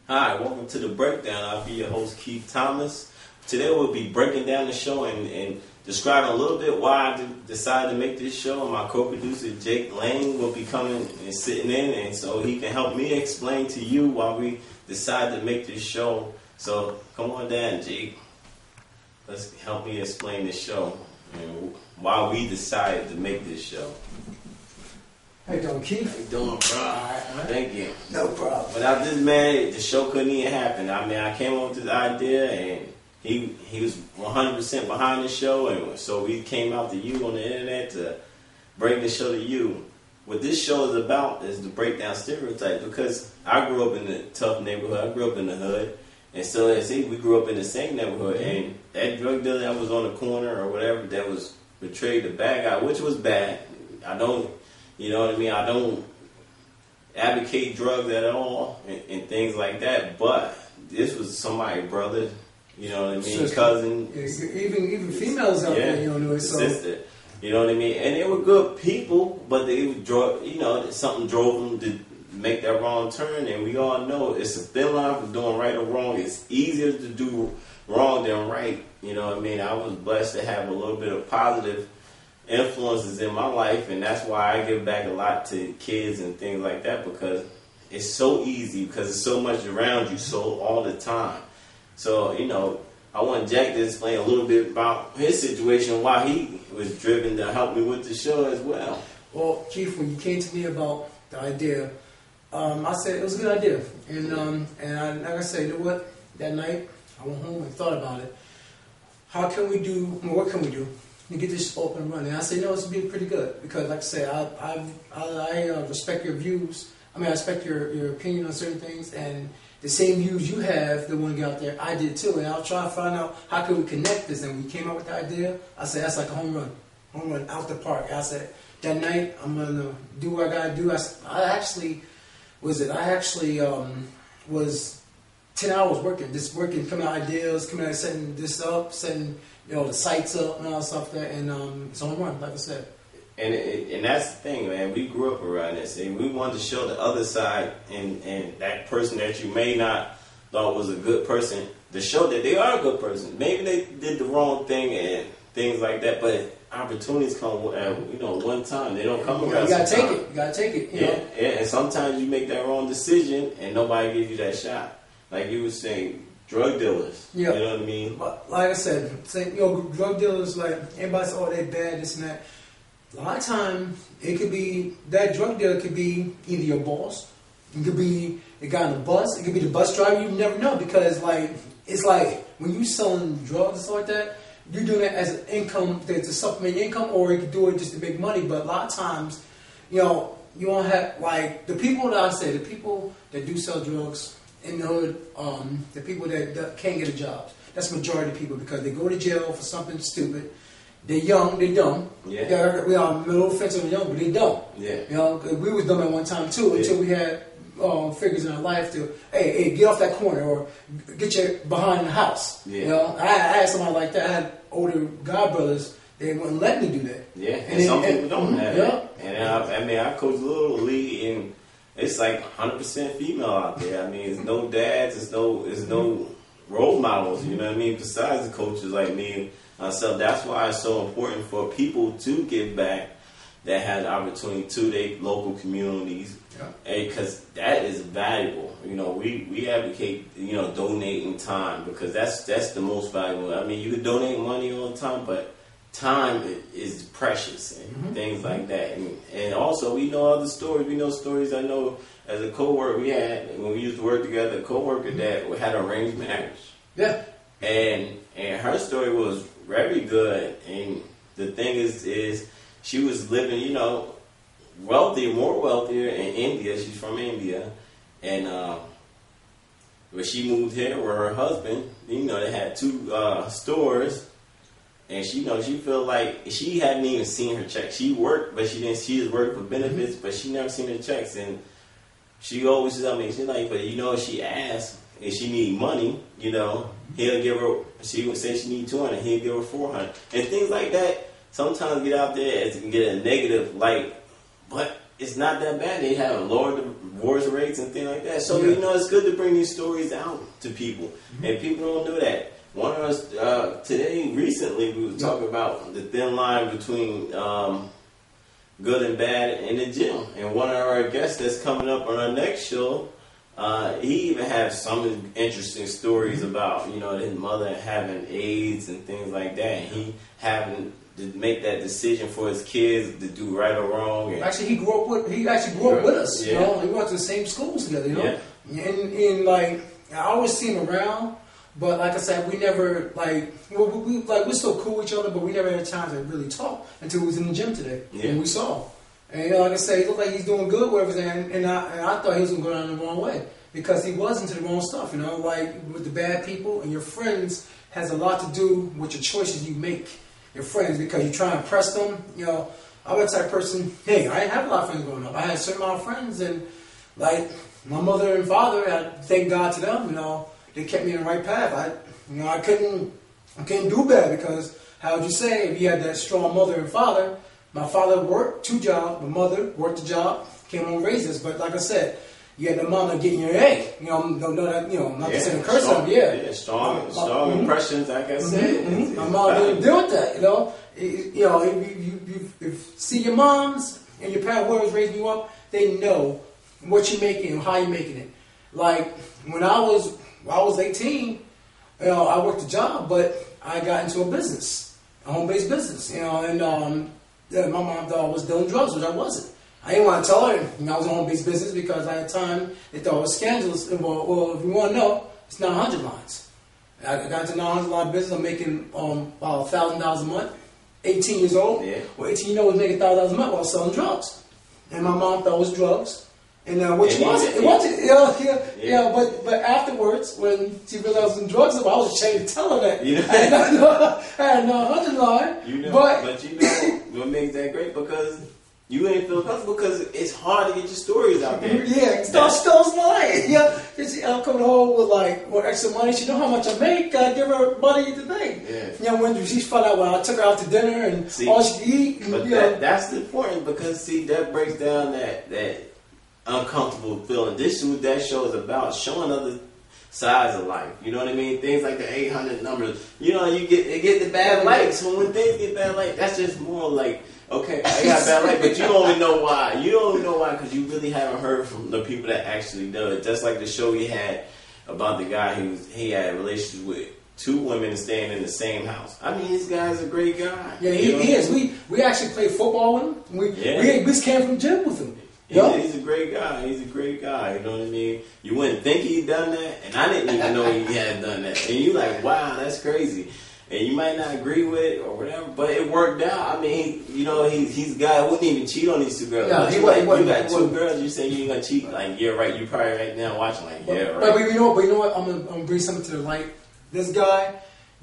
Hi, welcome to the Breakdown. I'll be your host, Keith Thomas. Today we'll be breaking down the show and describing a little bit why I decided to make this show. And my co-producer, Jake Lang, will be coming and sitting in, and so he can help me explain to you why we decided to make this show. So come on down, Jake. Let's help me explain this show and why we decided to make this show. How you doing, Keith? How you doing, bro? All right. Thank you. No problem. Without this man, the show couldn't even happen. I mean, I came up with this idea, and he was 100% behind the show, and so we came out to you on the internet to bring the show to you. What this show is about is to break down stereotypes, because I grew up in a tough neighborhood. I grew up in the hood, and so we grew up in the same neighborhood, and that drug dealer that was on the corner or whatever that was betrayed the bad guy, which was bad. You know what I mean? I don't advocate drugs at all and things like that, but this was somebody's brother, you know what I mean? Cousin. Even females out there, you know, so. Sister. You know what I mean? And they were good people, but they something drove them to make that wrong turn, and we all know it's a thin line for doing right or wrong. It's easier to do wrong than right, you know what I mean? I was blessed to have a little bit of positive influences in my life, and that's why I give back a lot to kids and things like that, because it's so easy, because there's so much around you so all the time. So, you know, I want Jack to explain a little bit about his situation, why he was driven to help me with the show as well. Well, Keith, when you came to me about the idea, I said it was a good idea, and like I said, you know what? That night I went home and thought about it. What can we do to get this open and running? And I said, no, it's been pretty good, because like I said, I respect your views. I mean, I respect your opinion on certain things, and the same views you have, the one you got out there, I did too. And I'll try to find out how can we connect this. And we came up with the idea. I said, that's like a home run out the park. I said, that night I'm gonna do what I gotta do. I actually was 10 hours working, coming out ideas, coming out setting this up, setting the sites up and all that stuff there, and it's on run, like I said. And that's the thing, man. We grew up around this, and we wanted to show the other side, and that person that you may not thought was a good person, to show that they are a good person. Maybe they did the wrong thing and things like that, but opportunities come at one time. They don't come around. You gotta take it. You know? And sometimes you make that wrong decision, and nobody gives you that shot. Like you were saying, drug dealers. Yeah. You know what I mean? But like I said, drug dealers, like everybody says, oh, they're bad, this and that. A lot of times, it could be, that drug dealer could be either your boss, it could be the guy on the bus, it could be the bus driver. You never know, because it's like when you selling drugs and stuff like that, you're doing it as an income, to supplement your income, or you could do it just to make money. But a lot of times, you don't have, like, the people that do sell drugs in the hood, the people that can't get a job. That's the majority of people, because they go to jail for something stupid. They're young, they're dumb. Yeah. We are middle offensive and young, but they're dumb. Yeah. You know, we was dumb at one time too, until we had figures in our life to, hey, get off that corner, or get your behind the house. Yeah. You know, I had somebody like that. I had older godbrothers. They wouldn't let me do that. Yeah, and some people don't have that. And I coach Little League, and it's like 100% female out there. I mean, it's no dads, it's no role models, you know what I mean, besides the coaches like me and myself. That's why it's so important for people to give back that have the opportunity to their local communities, because that is valuable. You know, we advocate, donating time, because that's the most valuable. I mean, you can donate money all the time, but time is precious, and things like that. And also, we know other stories. We know stories. I know as a coworker we had, when we used to work together, a coworker that had an arranged marriage. Yeah. And her story was very good. And the thing is she was living, more wealthier in India. She's from India. And when she moved here with her husband, they had two stores. And she felt like she hadn't even seen her checks. She worked, but she was working for benefits, but she never seen her checks. And she always tell me, she's like, but she asked if she need money, he'll give her, she would say she need 200, he'll give her 400. And things like that sometimes get out there and get a negative light, but it's not that bad. They have a lower divorce rate. rates and things like that. So, you know, it's good to bring these stories out to people. And people don't do that. One of us, recently, we were talking about the thin line between good and bad in the gym. And one of our guests that's coming up on our next show, he even has some interesting stories about, you know, his mother having AIDS and things like that. And he having to make that decision for his kids to do right or wrong. And actually, he grew up with us. You know, we went to the same schools together. You know, and like I always see him around, but like I said, we never we're still cool with each other, but we never had a chance to really talk until we was in the gym today and we saw. And you know, like I said, he looked like he's doing good with everything, and I thought he was gonna go down the wrong way because he was into the wrong stuff. You know, like with the bad people and your friends has a lot to do with your choices you make. Your friends, because you try and impress them. You know, I was the type of person. Hey, I didn't have a lot of friends growing up. I had a certain amount of friends, and like my mother and father, I thank God to them. You know, they kept me in the right path. I couldn't do bad because how would you say if you had that strong mother and father? My father worked 2 jobs. My mother worked a job, came home and raised us. But like I said, you had the mama getting your egg. You know, don't know that. You know, not to say curse them. Strong impressions. Like I said, my mom didn't deal with that. You know, if see your moms and your parents who was raising you up, they know what you're making and how you're making it. Like when I was 18, you know, I worked a job, but I got into a business, a home-based business. You know, and my mom thought I was doing drugs, which I wasn't. I didn't want to tell her I was a home-based business because at the time they thought it was scandalous. Well, if you want to know, it's 900 lines. I got into 900 line business. I'm making about $1,000 a month. 18 years old. Yeah. Well, 18 years old was making $1,000 a month while selling drugs. And my mom thought it was drugs. And which wasn't. It wasn't. But afterwards, when she realized it was drugs, I was ashamed to tell her that. You know, I had 900 line. You know, but you know what makes that great? Because you ain't feel comfortable because it's hard to get your stories out there. Yeah, stop lying. Yeah, I'm coming home with extra money. She know how much I make. I give her money to think. Yeah. You know, when she found out when I took her out to dinner and all she could eat. But that's important because that breaks down that uncomfortable feeling. This is what that show is about, showing other sides of life. You know what I mean? Things like the 800 numbers. You know, you get the bad lights. So when things get bad lights, that's just more like, okay, I got bad light, but you don't even know why. You don't even know why because you really haven't heard from the people that actually do it. Just like the show he had about the guy he had a relationship with 2 women staying in the same house. I mean, this guy's a great guy. Yeah, he is. We actually played football with him. We just came from the gym with him. He's a great guy. He's a great guy. You know what I mean? You wouldn't think he'd done that, and I didn't even know he had done that. And you like, wow, that's crazy. And you might not agree with it or whatever, but it worked out. I mean, he's a guy who wouldn't even cheat on these 2 girls. No, you got 2 girls, you say you ain't gonna cheat. Like, yeah, right. You probably right now watching like, yeah, right. But you know what? I'm gonna bring something to the light. This guy,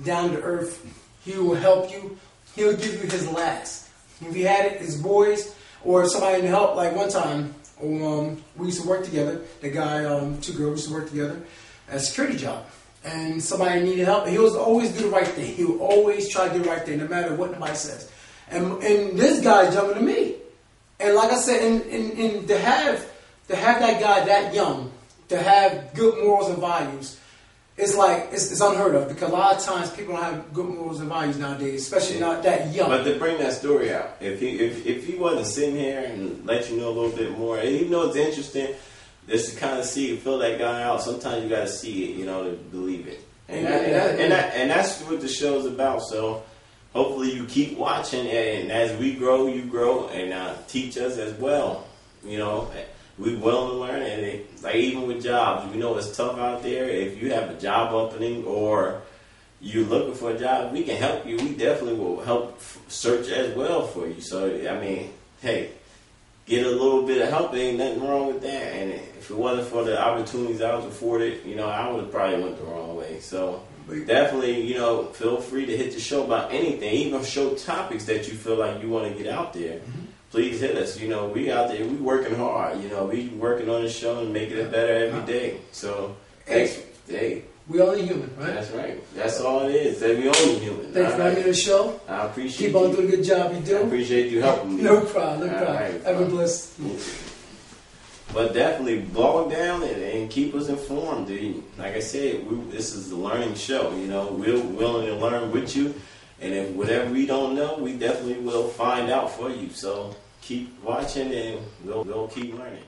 down to earth, he will help you. He'll give you his last. If he had it, his boys or somebody to help. Like one time, we used to work together. The guy, 2 girls used to work together at a security job. And somebody needed help, and he was always do the right thing. He would always try to do the right thing, no matter what nobody says. And this guy's jumping to me. And like I said, and to have that guy that young, to have good morals and values, it's like it's unheard of because a lot of times people don't have good morals and values nowadays, especially not that young. But to bring that story out, if he wasn't sitting here and let you know a little bit more, and even though it's interesting. Just to kind of fill that guy out. Sometimes you got to see it, to believe it, and that's what the show's about. So hopefully you keep watching, and as we grow, you grow, and teach us as well. We willing to learn, and like even with jobs, we know it's tough out there. If you have a job opening or you're looking for a job, we can help you. We definitely will help search as well for you. So I mean, hey. Get a little bit of help. There ain't nothing wrong with that. And if it wasn't for the opportunities I was afforded, I would have probably went the wrong way. So definitely, feel free to hit the show about anything, even show topics that you feel like you want to get out there. Mm-hmm. Please hit us. We out there. We working hard. We working on the show and making it better every day. So thanks. Hey. We only human, right? That's right. That's all it is. That we only human. Thanks for having me on the show. I appreciate Keep on doing a good job you do. I appreciate you helping me. No problem. Have a blessed. But definitely blog down and keep us informed. Dude. Like I said, this is the learning show. You know, we're willing to learn with you. And if whatever we don't know, we definitely will find out for you. So keep watching and we'll keep learning.